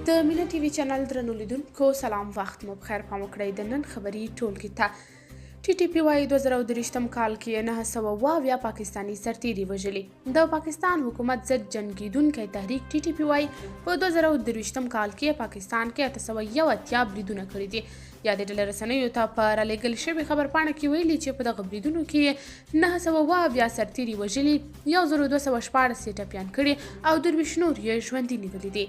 د مینا ټي وي چینل درنو لیدونکو سلام، وخت مو بخیر. پام وکړئ د نن خبري ټولګي ته. ټي ټي پی وايي 2023 کال کې 900 پاکستاني سرتیري وژلي. د پاکستان حکومت ضد جنګیدونکی تحریک ټي ټي پی وايي په 2023 کال کې پاکستان کې 881 بریدونه کړي دي. یا د ډلې رسنیو ته په رالېږل شوې خبرپاڼه کې ویلي چې په دغه بریدونو کې 900 سرتیري وژلي، 1214 یې ټپیان کړي او 23 نور یې ژوندي نیولي دي.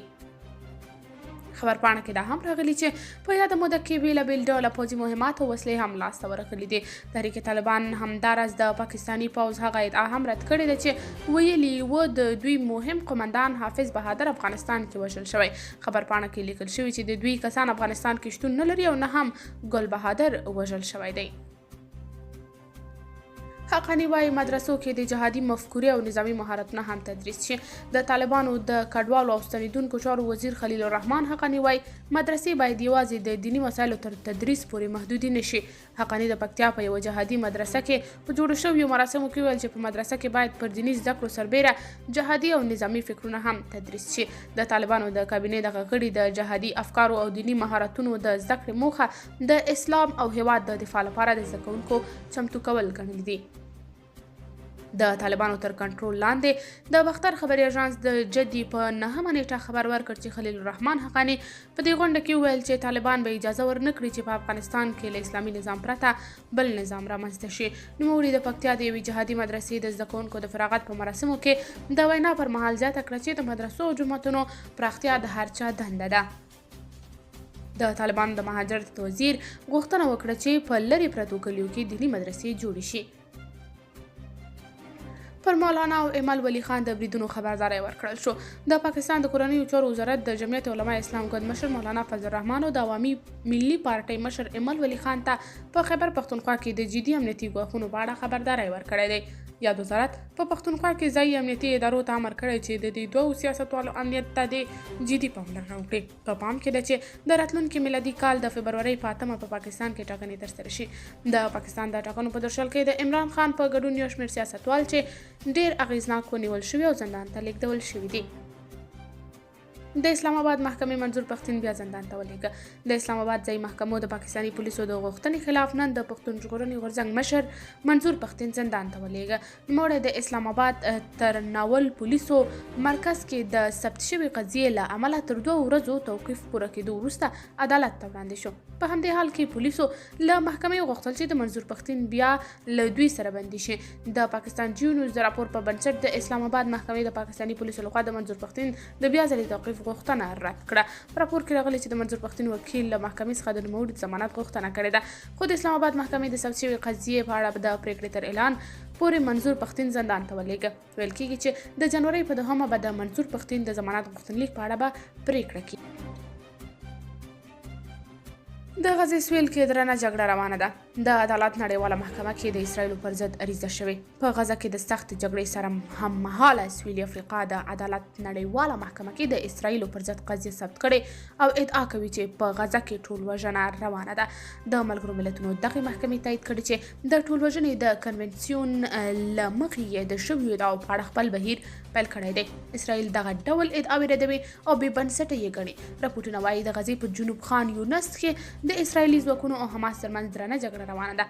خبرپاڼه کې دا هم راغلي چې په یاده موده کې بېلابېل ډوله پوځي مهمات او وسلې هم لاسته ورغلي دي. تحریک طالبان همداراز د پاکستاني پوځ هغه ادعا هم رد کړې ده چې ویلي و د دوی مهم قمندان حافظ بهادر افغانستان کې وژل شوی. خبرپاڼه کې لیکل شوي چې د دوی کسان افغانستان کې شتون نه لري او نه هم ګل بهادر وژل شوی دی. حقانی وايي مدرسو کې د جهادي مفکورې او نظامی مهارتونه هم تدریس شي. د طالبانو د کډوالو او ستنیدونکو چارو وزیر خلیل الرحمن حقانی وايي مدرسې باید یوازې د دینی مسایلو تر تدریس پورې محدودې نشي. حقانی د پکتیا په یوه جهادي مدرسه کې په جوړو شویو مراسمو کې ویل چې په مدرسه کې باید پر دیني زده کړو سربیره جهادي او نظامی فکرونه هم تدریس شي. د طالبانو د کابینې دغه غړي د جهادي افکارو او دینی مهارتونو د زده کړې موخه د اسلام او هیواد د دفاع لپاره د زده کوونکو چمتو کول ګڼلي دي. د طالبانو تر کنټرول لاندې د بختر خبري اژانس د جدي په 9مه نیټه خبر ورکړ چې خلیل الرحمن حقانی په دې غونډه کې ویل چې طالبان به اجازه ورنکړي چې په افغانستان کې له اسلامي نظام پرته بل نظام رامنځته شي. نوموړي د پکتیا د یوې جهادي مدرسې د زده کوونکو د فراغت په مراسمو کې د وینا پر مهال زیاته کړه چې د مدرسو او جوماتونو پراختیا د هر چا دنده ده. د طالبانو د مهاجرت وزیر غوښتنه وکړه چې په لرې پرتو کلیو کې دیني مدرسې جوړې شي. پر مولانا او ایمل ولی خان د بریدونو خبرداری ورکړل شو. د پاکستان د کورنیو چارو وزارت د جمعیت علماء اسلام ګوند مشر مولانا فضل الرحمن او د عوامي ملي پارټۍ مشر ایمل ولی خان ته په خیبر پښتونخوا کې د جدي امنیتي ګواښونو په اړه خبرداری ورکړی دی. یاد وزارت په پښتونخوا کې ځایي امنیتي ادارو ته امر کړی چې د دې دوو سیاستوالو امنیت ته د جدي پاملرنه وکړي. په پام کې ده چې د راتلونکي میلادي کال د فبرورۍ په 8مه په پاکستان کې ټاکنې ترسره شي. د پاکستان د ټاکنو په درشل کې د عمران خان په ګډون یو شمېر سیاستوال چې ډېر اغیزناک ونیول شوي او زندان ته لیږدول شوي دي. د اسلام آباد محکمې منظور پښتين بیا زندان ته ولېږه. د اسلام آباد ځایي محکمو د پاکستاني پولیسو د غوښتنې خلاف نن د پښتون ژغورنې غورځنګ مشر منظور پښتين زندان ته ولېږه. نوموړی د اسلام آباد تر ناول پولیسو مرکز کې د ثبت شوې قضیې له امله تر 2 ورځو توقیف پوره کېدو وروسته عدالت ته وړاندې شو. په همدې حال کې پولیسو له محکمې وغوښتل چې د منظور پښتين بیا له دوی سره بندي شي. د پاکستان جیو نیوز د راپور په بنسټ د اسلام آباد محکمې د پاکستاني پولیسو لخوا د منظور پښتين د بیا ځلې توقیف غوښتنه رد کړه. په راپور کې راغلي چې د منظور پښتين وکیل له محکمې څخه د نوموړي ضمانت غوښتنه کړې ده، خو د اسلام آباد محکمې د ثبت شوې قضیې په اړه د پریکړې تر اعلان پورې منظور پښتين زندان ته ولېږه. ویل کېږي چې د جنورۍ په 2مه به د منظور پښتين د ضمانت غوښتنلیک په اړه به پریکړه کړي. د غزې سویل کې درنه جګړه روانه ده. د عدالت نړیواله محکمه کې د اسرائیلو پر ضد عریضه شوې. په غزه کې د سخت جګړې سره هممهاله سویلي افریقا د عدالت نړیواله محکمه کې د اسرائیلو پر ضد قضیه ثبت کړې او ادعا کوي چې په غزه کې ټول وژنه روانه ده. د ملګرو ملتونو دغه محکمې تایید کړي چې د ټول وژنې د کنونسیون له مخې یې د شویو ادعاو په اړه خپل بهیر پیل کړی دی. اسرائیل دغه ډول ادعاوې ردوي او بې بنسټه یې ګڼي. راپورټونه وایي د غزې په جنوب خان یونس کې د اسرائیلي ځواکونو او حماس ترمنځ درنه جګړه روانه ده.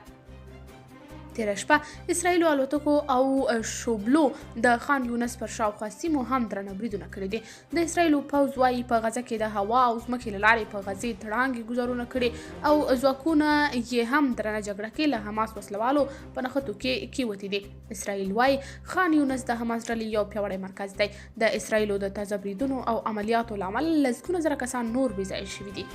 تېره شپه اسرائیلو الوتکو او شوبلو د خان یونس پر شاوخوا سیمو هم درنه بریدونه کړي دي. د اسرائیلو پوځ وایي په غزه کې د هوا او ځمکې له لارې په غزې تړانګې ګوزارونه کړي او ځواکونه یې هم درنه جګړه کې له حماس وسلوالو په نښتو کې کېوتي دي. اسرائیل وایي خان یونس د حماس ډلې یو پیاوړی مرکز دی. د اسرائیلو د تازه بریدونو او عملیاتو له امله لسګونه زره کسان نور بې ځایه شوي دي.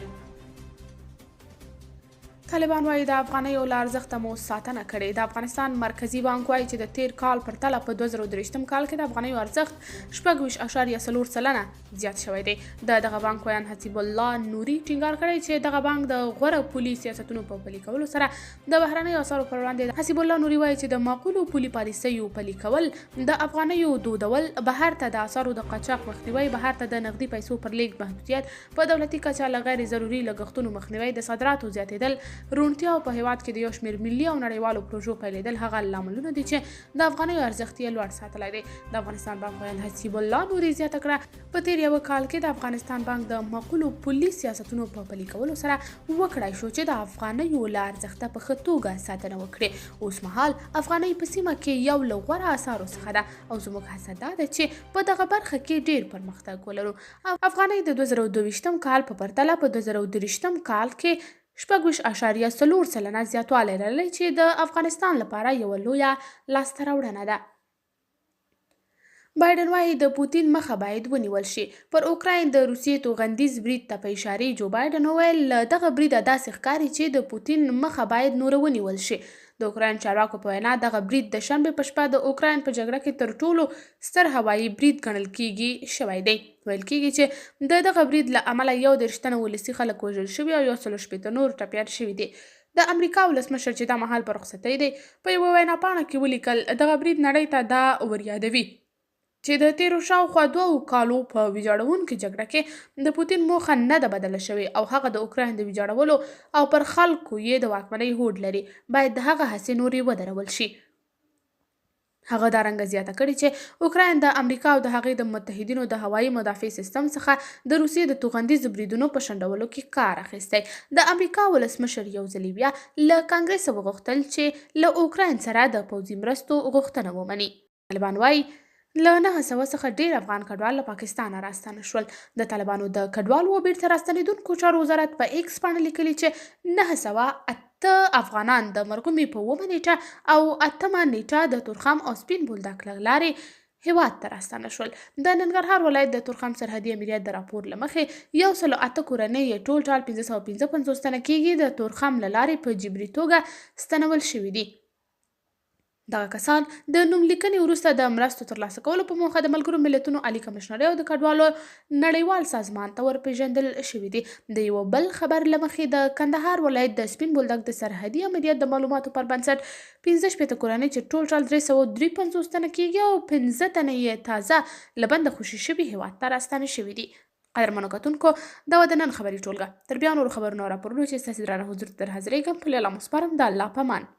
طالبان وايي د افغانیو له ارزښته مو ساتنه کړې. د افغانستان مرکزي بانک وايي چې د تیر کال پر تله په 2023 کال کې د افغانیو ارزښت 26.4% زیات شوی دی. دغه بانک ویان حسیب الله نوري ټینګار کړی چې دغه بانک د غوره پولي سیاستونو په پلي کولو سره د بهرنیو اسعارو پر وړاندې. حسیب الله نوري وايي چې د معقولو پولي پالیسیو پلي کول، د افغانیو دودول، بهر ته د اسعارو د قاچاق مخنیوي، بهر ته د نقدي پیسو پر لیږد محدودیت، په دولتي کچه له غیر ضروري لګښتونو مخنیوي، د صادراتو زیاتېدل، روڼتیا او په هیواد کې د یو شمېر ملي او نړیوالو پروژو پیلېدل هغه لاملونه دي چې د افغانیو ارزښت یې لوړ ساتلی دی. د افغانستان بانک ویل حسیب الله نوري زیاته کړه په تېر یوه کال کې د افغانستان بانک د معقولو پولي سیاستونو په پلي کولو سره وکړای شو چې د افغانیو له ارزښته په ښه توګه ساتنه وکړي. اوس مهال افغانۍ په سیمه کې یو له غوره اسعارو څخه ده او زموږ هڅه دا ده چې په دغه برخه کې ډیر پرمختګ ولرو. افغانۍ د 2022 کال په پرتله په 2023 کال کې 6.4% زیاتوالی لرلی چې د افغانستان لپاره یوه لویه لاسته راوړنه ده. بایډن وایي د پوتین مخه باید ونیول شي. پر اوکراین د روسیې توغندیز برید ته په اشارې جو بایډن وویل له دغه بریده داسې ښکاري چې د پوتین مخه باید نوره ونیول شي. د اوکراین چارواکو په وینا دغه برید د شنبې په شپه د اوکراین په جګړه کې تر ټولو ستر هوایي برید ګڼل کیږي شوی دی. ویل کیږي چې د دغه برید له امله 31 تنه ولسي خلک وژل شوي او 160 نور ټپیان شوي دي. د امریکا ولسمشر چې دا مهال په رخصتۍ دی په یوه ویناپاڼه کې ولیکل دغه برید نړۍ ته دا وریادوي چې د تیرو شاوخوا 2 کالو په ویجاړونکې جګړه کې د پوتین موخه نه ده بدله شوې او هغه د اوکراین د ویجاړولو او پر خلکو یې د واکمنۍ هوډ لري. باید د هغه هڅې نورې ودرول شي. هغه دا رنګه زیاته کړې چې اوکراین د امریکا او د هغې د متحدینو د هوایي مدافع سیستم څخه د روسیې د توغندیز بریدونو په شنډولو کې کار اخیستی. د امریکا ولسمشر یو ځلې بیا له کانګرس وغوښتل چې له اوکراین سره د پوځي مرستو غوښتنه ومني. طالبان وایي له 900 څخه ډیر افغان کډوال له پاکستانه راستانه شول. د طالبانو د کډوالو بیرته راستنېدونکو چارو وزارت په ایکس باندې لیکلي چې 908 افغانان د مرګومي په 9 نیټه او 8 نیټه د تورخم او سپین بولدک له لارې هیواد ته راستانه شول. د ننګرهار ولایت د تورخم سرحدي امریت د راپور له مخې 108 کورنۍ ټول 555 تنه کېږي د تورخم له لارې په جبري توګه ستنول شوي دي. دغه کسان د نوم لیکنې وروسته د مرستو ترلاسه کولو په موخه د ملګرو ملتونو عالی کمشنرۍ او د کډوالو نړیوال سازمان ته ورپېژندل شوي دي. د یو بل خبر له مخې د کندهار ولایت د سپین بولدک د سرحدي امریت د معلوماتو پر بنسټ 15 کورنۍ چې ټول 353 تنه کېږي او 15 تنه یې تازه له بنده خوشي شوي هیواد ته راستانه شوي دي. قدرمنو کتونکو دا و د نن خبري ټولګه. تر بیا نورو خبرونو او راپورونو چې ستاسې درانه حضور ته در حاضرېږم په لیلا مو سپارم د الله په امان.